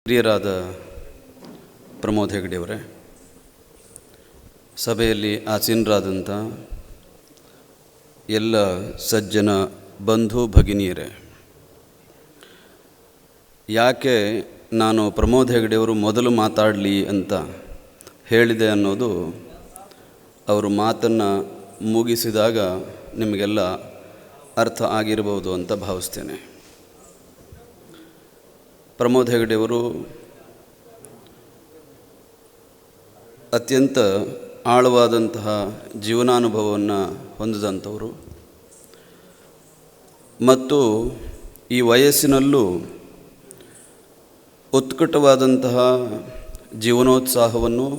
ಹಿರಿಯರಾದ ಪ್ರಮೋದ್ ಹೆಗಡೆಯವರೇ, ಸಭೆಯಲ್ಲಿ ಆಸೀನರಾದಂಥ ಎಲ್ಲ ಸಜ್ಜನ ಬಂಧು ಭಗಿನಿಯರೇ, ಯಾಕೆ ನಾನು ಪ್ರಮೋದ್ ಹೆಗಡೆಯವರು ಮೊದಲು ಮಾತಾಡಲಿ ಅಂತ ಹೇಳಿದೆ ಅನ್ನೋದು ಅವರು ಮಾತನ್ನು ಮುಗಿಸಿದಾಗ ನಿಮಗೆಲ್ಲ ಅರ್ಥ ಆಗಿರಬಹುದು ಅಂತ ಭಾವಿಸ್ತೇನೆ. ಪ್ರಮೋದ್ ಹೆಗಡೆಯವರು ಅತ್ಯಂತ ಆಳವಾದಂತಹ ಜೀವನಾನುಭವವನ್ನು ಹೊಂದಿದಂಥವರು ಮತ್ತು ಈ ವಯಸ್ಸಿನಲ್ಲೂ ಉತ್ಕಟವಾದಂತಹ ಜೀವನೋತ್ಸಾಹವನ್ನು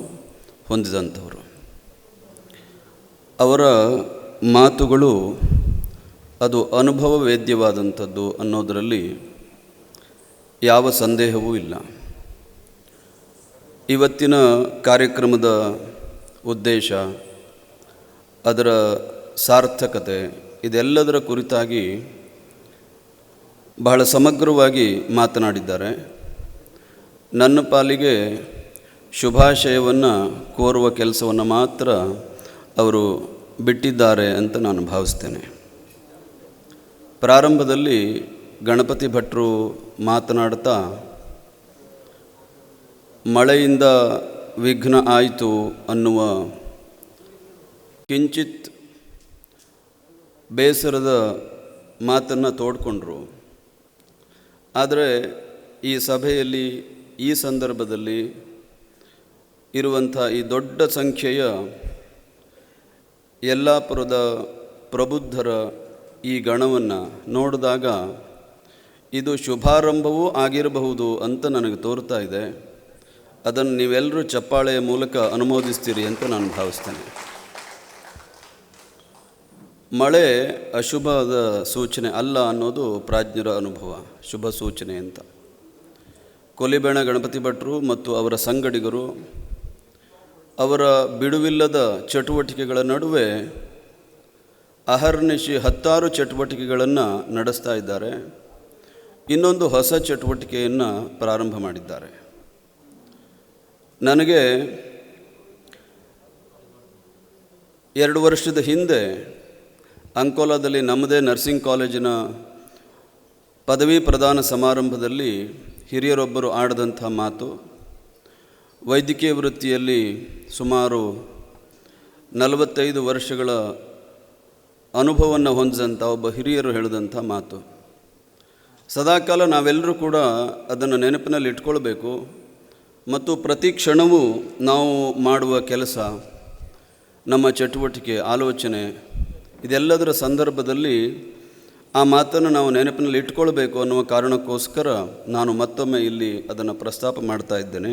ಹೊಂದಿದಂಥವರು. ಅವರ ಮಾತುಗಳು ಅದು ಅನುಭವ ವೇದ್ಯವಾದಂಥದ್ದು ಅನ್ನೋದರಲ್ಲಿ ಯಾವ ಸಂದೇಹವೂ ಇಲ್ಲ. ಇವತ್ತಿನ ಕಾರ್ಯಕ್ರಮದ ಉದ್ದೇಶ, ಅದರ ಸಾರ್ಥಕತೆ, ಇದೆಲ್ಲದರ ಕುರಿತಾಗಿ ಬಹಳ ಸಮಗ್ರವಾಗಿ ಮಾತನಾಡಿದ್ದಾರೆ. ನನ್ನ ಪಾಲಿಗೆ ಶುಭಾಶಯವನ್ನು ಕೋರುವ ಕೆಲಸವನ್ನು ಮಾತ್ರ ಅವರು ಬಿಟ್ಟಿದ್ದಾರೆ ಅಂತ ನಾನು ಭಾವಿಸ್ತೇನೆ. ಪ್ರಾರಂಭದಲ್ಲಿ ಗಣಪತಿ ಭಟ್ರು ಮಾತನಾಡ್ತಾ ಮಳೆಯಿಂದ ವಿಘ್ನ ಆಯಿತು ಅನ್ನುವ ಕಿಂಚಿತ್ ಬೇಸರದ ಮಾತನ್ನು ತೋಡ್ಕೊಂಡ್ರು. ಆದರೆ ಈ ಸಭೆಯಲ್ಲಿ ಈ ಸಂದರ್ಭದಲ್ಲಿ ಇರುವಂಥ ಈ ದೊಡ್ಡ ಸಂಖ್ಯೆಯ ಯಲ್ಲಾಪುರದ ಪ್ರಬುದ್ಧರ ಈ ಗಣವನ್ನು ನೋಡಿದಾಗ ಇದು ಶುಭಾರಂಭವೂ ಆಗಿರಬಹುದು ಅಂತ ನನಗೆ ತೋರ್ತಾ ಇದೆ. ಅದನ್ನು ನೀವೆಲ್ಲರೂ ಚಪ್ಪಾಳೆಯ ಮೂಲಕ ಅನುಮೋದಿಸ್ತೀರಿ ಅಂತ ನಾನು ಭಾವಿಸ್ತೇನೆ. ಮಳೆ ಅಶುಭದ ಸೂಚನೆ ಅಲ್ಲ ಅನ್ನೋದು ಪ್ರಾಜ್ಞರ ಅನುಭವ, ಶುಭ ಸೂಚನೆ ಅಂತ. ಕೊಲಿಬೇಣ ಗಣಪತಿ ಭಟ್ರು ಮತ್ತು ಅವರ ಸಂಗಡಿಗರು ಅವರ ಬಿಡುವಿಲ್ಲದ ಚಟುವಟಿಕೆಗಳ ನಡುವೆ ಅಹರ್ನಿಶಿ 10 ಚಟುವಟಿಕೆಗಳನ್ನು ನಡೆಸ್ತಾ ಇದ್ದಾರೆ. ಇನ್ನೊಂದು ಹೊಸ ಚಟುವಟಿಕೆಯನ್ನು ಪ್ರಾರಂಭ ಮಾಡಿದ್ದಾರೆ. ನನಗೆ 2 ವರ್ಷದ ಹಿಂದೆ ಅಂಕೋಲಾದಲ್ಲಿ ನಮ್ಮದೇ ನರ್ಸಿಂಗ್ ಕಾಲೇಜಿನ ಪದವಿ ಪ್ರದಾನ ಸಮಾರಂಭದಲ್ಲಿ ಹಿರಿಯರೊಬ್ಬರು ಆಡಿದಂಥ ಮಾತು, ವೈದ್ಯಕೀಯ ವೃತ್ತಿಯಲ್ಲಿ ಸುಮಾರು 45 ವರ್ಷಗಳ ಅನುಭವವನ್ನು ಹೊಂದಿದಂಥ ಒಬ್ಬ ಹಿರಿಯರು ಹೇಳಿದಂಥ ಮಾತು. ಸದಾಕಾಲ ನಾವೆಲ್ಲರೂ ಕೂಡ ಅದನ್ನು ನೆನಪಿನಲ್ಲಿ ಇಟ್ಕೊಳ್ಬೇಕು ಮತ್ತು ಪ್ರತಿ ಕ್ಷಣವೂ ನಾವು ಮಾಡುವ ಕೆಲಸ, ನಮ್ಮ ಚಟುವಟಿಕೆ, ಆಲೋಚನೆ, ಇದೆಲ್ಲದರ ಸಂದರ್ಭದಲ್ಲಿ ಆ ಮಾತನ್ನು ನಾವು ನೆನಪಿನಲ್ಲಿ ಇಟ್ಕೊಳ್ಬೇಕು ಅನ್ನುವ ಕಾರಣಕ್ಕೋಸ್ಕರ ನಾನು ಮತ್ತೊಮ್ಮೆ ಇಲ್ಲಿ ಅದನ್ನು ಪ್ರಸ್ತಾಪ ಮಾಡ್ತಾ ಇದ್ದೇನೆ.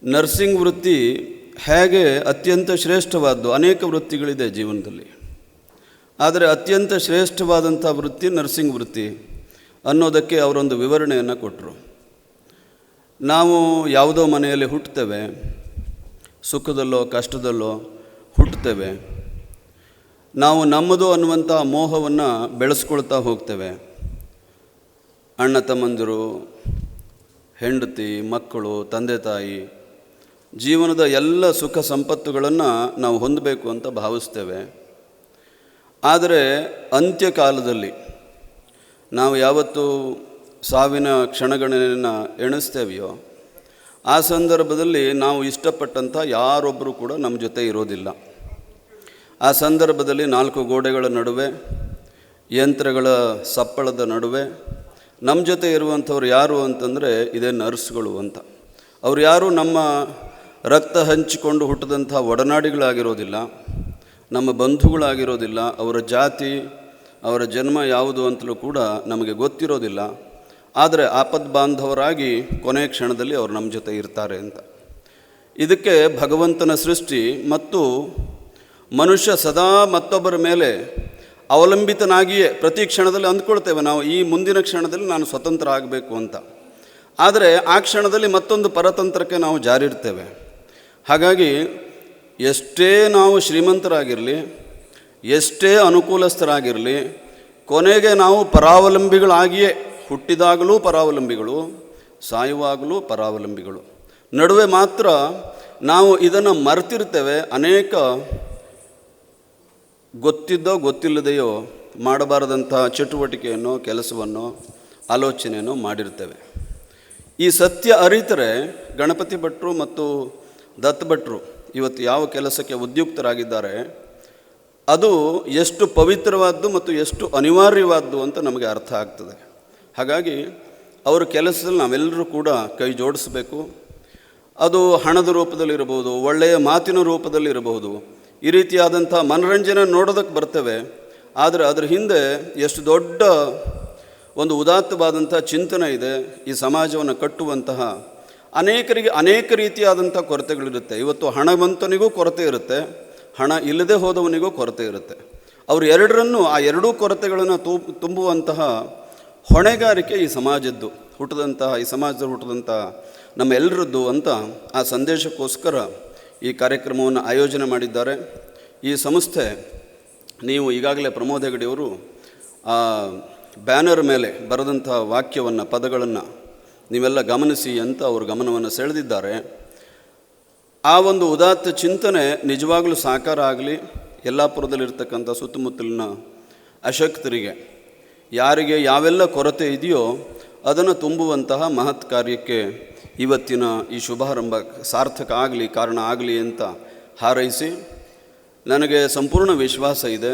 ನರ್ಸಿಂಗ್ ವೃತ್ತಿ ಹೇಗೆ ಅತ್ಯಂತ ಶ್ರೇಷ್ಠವಾದ್ದು, ಅನೇಕ ವೃತ್ತಿಗಳಿದೆ ಜೀವನದಲ್ಲಿ, ಆದರೆ ಅತ್ಯಂತ ಶ್ರೇಷ್ಠವಾದಂಥ ವೃತ್ತಿ ನರ್ಸಿಂಗ್ ವೃತ್ತಿ ಅನ್ನೋದಕ್ಕೆ ಅವರೊಂದು ವಿವರಣೆಯನ್ನು ಕೊಟ್ಟರು. ನಾವು ಯಾವುದೋ ಮನೆಯಲ್ಲಿ ಹುಟ್ಟುತ್ತೇವೆ, ಸುಖದಲ್ಲೋ ಕಷ್ಟದಲ್ಲೋ ಹುಟ್ಟುತ್ತೇವೆ. ನಾವು ನಮ್ಮದು ಅನ್ನುವಂಥ ಮೋಹವನ್ನು ಬೆಳೆಸ್ಕೊಳ್ತಾ ಹೋಗ್ತೇವೆ. ಅಣ್ಣ ತಮ್ಮಂದಿರು, ಹೆಂಡತಿ, ಮಕ್ಕಳು, ತಂದೆ ತಾಯಿ, ಜೀವನದ ಎಲ್ಲ ಸುಖ ಸಂಪತ್ತುಗಳನ್ನು ನಾವು ಹೊಂದಬೇಕು ಅಂತ ಭಾವಿಸ್ತೇವೆ. ಆದರೆ ಅಂತ್ಯಕಾಲದಲ್ಲಿ ನಾವು ಯಾವತ್ತು ಸಾವಿನ ಕ್ಷಣಗಣನೆಯನ್ನು ಎಣಿಸ್ತೇವೆಯೋ ಆ ಸಂದರ್ಭದಲ್ಲಿ ನಾವು ಇಷ್ಟಪಟ್ಟಂಥ ಯಾರೊಬ್ಬರೂ ಕೂಡ ನಮ್ಮ ಜೊತೆ ಇರೋದಿಲ್ಲ. ಆ ಸಂದರ್ಭದಲ್ಲಿ 4 ಗೋಡೆಗಳ ನಡುವೆ, ಯಂತ್ರಗಳ ಸಪ್ಪಳದ ನಡುವೆ ನಮ್ಮ ಜೊತೆ ಇರುವಂಥವ್ರು ಯಾರು ಅಂತಂದರೆ ಇದೇ ನರ್ಸ್ಗಳು ಅಂತ. ಅವ್ರು ಯಾರು ನಮ್ಮ ರಕ್ತ ಹಂಚಿಕೊಂಡು ಹುಟ್ಟಿದಂಥ ಒಡನಾಡಿಗಳಾಗಿರೋದಿಲ್ಲ, ನಮ್ಮ ಬಂಧುಗಳಾಗಿರೋದಿಲ್ಲ, ಅವರ ಜಾತಿ, ಅವರ ಜನ್ಮ ಯಾವುದು ಅಂತಲೂ ಕೂಡ ನಮಗೆ ಗೊತ್ತಿರೋದಿಲ್ಲ. ಆದರೆ ಆಪದ್ಬಾಂಧವರಾಗಿ ಕೊನೆಯ ಕ್ಷಣದಲ್ಲಿ ಅವರು ನಮ್ಮ ಜೊತೆ ಇರ್ತಾರೆ ಅಂತ. ಇದಕ್ಕೆ ಭಗವಂತನ ಸೃಷ್ಟಿ ಮತ್ತು ಮನುಷ್ಯ ಸದಾ ಮತ್ತೊಬ್ಬರ ಮೇಲೆ ಅವಲಂಬಿತನಾಗಿಯೇ ಪ್ರತಿ ಕ್ಷಣದಲ್ಲಿ ಅಂದ್ಕೊಳ್ತೇವೆ ನಾವು, ಈ ಮುಂದಿನ ಕ್ಷಣದಲ್ಲಿ ನಾನು ಸ್ವತಂತ್ರ ಆಗಬೇಕು ಅಂತ. ಆದರೆ ಆ ಕ್ಷಣದಲ್ಲಿ ಮತ್ತೊಂದು ಪರತಂತ್ರಕ್ಕೆ ನಾವು ಜಾರಿರ್ತೇವೆ. ಹಾಗಾಗಿ ಎಷ್ಟೇ ನಾವು ಶ್ರೀಮಂತರಾಗಿರಲಿ, ಎಷ್ಟೇ ಅನುಕೂಲಸ್ಥರಾಗಿರಲಿ, ಕೊನೆಗೆ ನಾವು ಪರಾವಲಂಬಿಗಳಾಗಿಯೇ ಹುಟ್ಟಿದಾಗಲೂ ಪರಾವಲಂಬಿಗಳು, ಸಾಯುವಾಗಲೂ ಪರಾವಲಂಬಿಗಳು. ನಡುವೆ ಮಾತ್ರ ನಾವು ಇದನ್ನು ಮರೆತಿರ್ತೇವೆ. ಅನೇಕ ಗೊತ್ತಿದ್ದೋ ಗೊತ್ತಿಲ್ಲದೆಯೋ ಮಾಡಬಾರದಂತಹ ಚಟುವಟಿಕೆಯನ್ನು, ಕೆಲಸವನ್ನು, ಆಲೋಚನೆಯನ್ನು ಮಾಡಿರ್ತೇವೆ. ಈ ಸತ್ಯ ಅರಿತರೆ ಗಣಪತಿ ಭಟ್ರು ಮತ್ತು ದತ್ತ ಭಟ್ರು ಇವತ್ತು ಯಾವ ಕೆಲಸಕ್ಕೆ ಉದ್ಯುಕ್ತರಾಗಿದ್ದಾರೆ ಅದು ಎಷ್ಟು ಪವಿತ್ರವಾದ್ದು ಮತ್ತು ಎಷ್ಟು ಅನಿವಾರ್ಯವಾದ್ದು ಅಂತ ನಮಗೆ ಅರ್ಥ ಆಗ್ತದೆ. ಹಾಗಾಗಿ ಅವರ ಕೆಲಸದಲ್ಲಿ ನಾವೆಲ್ಲರೂ ಕೂಡ ಕೈ ಜೋಡಿಸಬೇಕು. ಅದು ಹಣದ ರೂಪದಲ್ಲಿರಬಹುದು, ಒಳ್ಳೆಯ ಮಾತಿನ ರೂಪದಲ್ಲಿರಬಹುದು. ಈ ರೀತಿಯಾದಂಥ ಮನರಂಜನೆ ನೋಡೋದಕ್ಕೆ ಬರ್ತೇವೆ. ಆದರೆ ಅದರ ಹಿಂದೆ ಎಷ್ಟು ದೊಡ್ಡ ಒಂದು ಉದಾತ್ತವಾದಂಥ ಚಿಂತನೆ ಇದೆ. ಈ ಸಮಾಜವನ್ನು ಕಟ್ಟುವಂತಹ ಅನೇಕರಿಗೆ ಅನೇಕ ರೀತಿಯಾದಂಥ ಕೊರತೆಗಳಿರುತ್ತೆ. ಇವತ್ತು ಹಣವಂತನಿಗೂ ಕೊರತೆ ಇರುತ್ತೆ, ಹಣ ಇಲ್ಲದೆ ಹೋದವನಿಗೂ ಕೊರತೆ ಇರುತ್ತೆ. ಅವರು ಆ ಎರಡೂ ಕೊರತೆಗಳನ್ನು ತುಂಬುವಂತಹ ಹೊಣೆಗಾರಿಕೆ ಈ ಸಮಾಜದ್ದು, ಈ ಸಮಾಜದಲ್ಲಿ ಹುಟ್ಟಿದಂತಹ ನಮ್ಮೆಲ್ಲರದ್ದು ಅಂತ ಆ ಸಂದೇಶಕ್ಕೋಸ್ಕರ ಈ ಕಾರ್ಯಕ್ರಮವನ್ನು ಆಯೋಜನೆ ಮಾಡಿದ್ದಾರೆ. ಈ ಸಂಸ್ಥೆ, ನೀವು ಈಗಾಗಲೇ ಪ್ರಮೋದ್ ಹೆಗಡೆಯವರು ಆ ಬ್ಯಾನರ್ ಮೇಲೆ ಬರೆದಂಥ ವಾಕ್ಯವನ್ನು, ಪದಗಳನ್ನು ನೀವೆಲ್ಲ ಗಮನಿಸಿ ಅಂತ ಅವರು ಗಮನವನ್ನು ಸೆಳೆದಿದ್ದಾರೆ. ಆ ಒಂದು ಉದಾತ್ತ ಚಿಂತನೆ ನಿಜವಾಗಲೂ ಸಾಕಾರ ಆಗಲಿ. ಯಲ್ಲಾಪುರದಲ್ಲಿರ್ತಕ್ಕಂಥ ಸುತ್ತಮುತ್ತಲಿನ ಅಶಕ್ತರಿಗೆ, ಯಾರಿಗೆ ಯಾವೆಲ್ಲ ಕೊರತೆ ಇದೆಯೋ ಅದನ್ನು ತುಂಬುವಂತಹ ಮಹತ್ ಕಾರ್ಯಕ್ಕೆ ಇವತ್ತಿನ ಈ ಶುಭಾರಂಭ ಸಾರ್ಥಕ ಆಗಲಿ, ಕಾರಣ ಆಗಲಿ ಅಂತ ಹಾರೈಸಿ, ನನಗೆ ಸಂಪೂರ್ಣ ವಿಶ್ವಾಸ ಇದೆ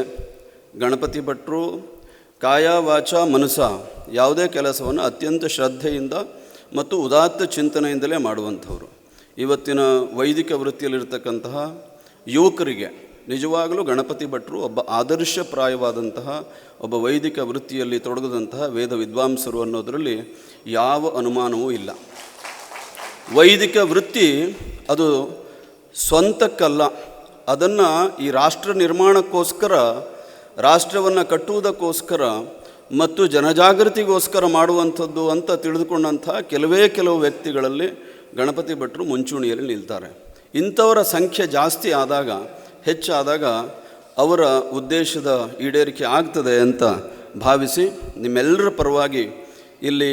ಗಣಪತಿ ಭಟ್ರು ಕಾಯ ವಾಚ ಮನಸ ಯಾವುದೇ ಕೆಲಸವನ್ನು ಅತ್ಯಂತ ಶ್ರದ್ಧೆಯಿಂದ ಮತ್ತು ಉದಾತ್ತ ಚಿಂತನೆಯಿಂದಲೇ ಮಾಡುವಂಥವ್ರು. ಇವತ್ತಿನ ವೈದಿಕ ವೃತ್ತಿಯಲ್ಲಿರ್ತಕ್ಕಂತಹ ಯುವಕರಿಗೆ ನಿಜವಾಗಲೂ ಗಣಪತಿ ಭಟ್ರು ಒಬ್ಬ ಆದರ್ಶಪ್ರಾಯವಾದಂತಹ ಒಬ್ಬ ವೈದಿಕ ವೃತ್ತಿಯಲ್ಲಿ ತೊಡಗದಂತಹ ವೇದ ವಿದ್ವಾಂಸರು ಅನ್ನೋದರಲ್ಲಿ ಯಾವ ಅನುಮಾನವೂ ಇಲ್ಲ. ವೈದಿಕ ವೃತ್ತಿ ಅದು ಸ್ವಂತಕ್ಕಲ್ಲ, ಅದನ್ನು ಈ ರಾಷ್ಟ್ರ ನಿರ್ಮಾಣಕ್ಕೋಸ್ಕರ, ರಾಷ್ಟ್ರವನ್ನು ಕಟ್ಟುವುದಕ್ಕೋಸ್ಕರ ಮತ್ತು ಜನಜಾಗೃತಿಗೋಸ್ಕರ ಮಾಡುವಂಥದ್ದು ಅಂತ ತಿಳಿದುಕೊಂಡಂಥ ಕೆಲವು ವ್ಯಕ್ತಿಗಳಲ್ಲಿ ಗಣಪತಿ ಭಟ್ರು ಮುಂಚೂಣಿಯಲ್ಲಿ ನಿಲ್ತಾರೆ. ಇಂಥವರ ಸಂಖ್ಯೆ ಜಾಸ್ತಿ ಆದಾಗ, ಹೆಚ್ಚಾದಾಗ ಅವರ ಉದ್ದೇಶದ ಈಡೇರಿಕೆ ಆಗ್ತದೆ ಅಂತ ಭಾವಿಸಿ ನಿಮ್ಮೆಲ್ಲರ ಪರವಾಗಿ ಇಲ್ಲಿ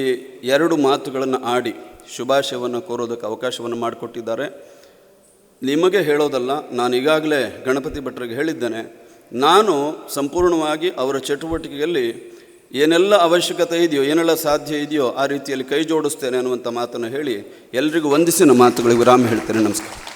2 ಮಾತುಗಳನ್ನು ಆಡಿ ಶುಭಾಶಯವನ್ನು ಕೋರೋದಕ್ಕೆ ಅವಕಾಶವನ್ನು ಮಾಡಿಕೊಟ್ಟಿದ್ದಾರೆ. ನಿಮಗೆ ಹೇಳೋದಲ್ಲ, ನಾನು ಈಗಾಗಲೇ ಗಣಪತಿ ಭಟ್ರಿಗೆ ಹೇಳಿದ್ದೇನೆ, ನಾನು ಸಂಪೂರ್ಣವಾಗಿ ಅವರ ಚಟುವಟಿಕೆಯಲ್ಲಿ ಏನೆಲ್ಲ ಅವಶ್ಯಕತೆ ಇದೆಯೋ, ಏನೆಲ್ಲ ಸಾಧ್ಯ ಇದೆಯೋ ಆ ರೀತಿಯಲ್ಲಿ ಕೈ ಜೋಡಿಸ್ತೇನೆ ಅನ್ನುವಂಥ ಮಾತನ್ನು ಹೇಳಿ ಎಲ್ರಿಗೂ ವಂದಿಸಿ ನಮ್ಮ ಮಾತುಗಳಿಗೆ ವಿರಾಮ ಹೇಳ್ತೇನೆ. ನಮಸ್ಕಾರ.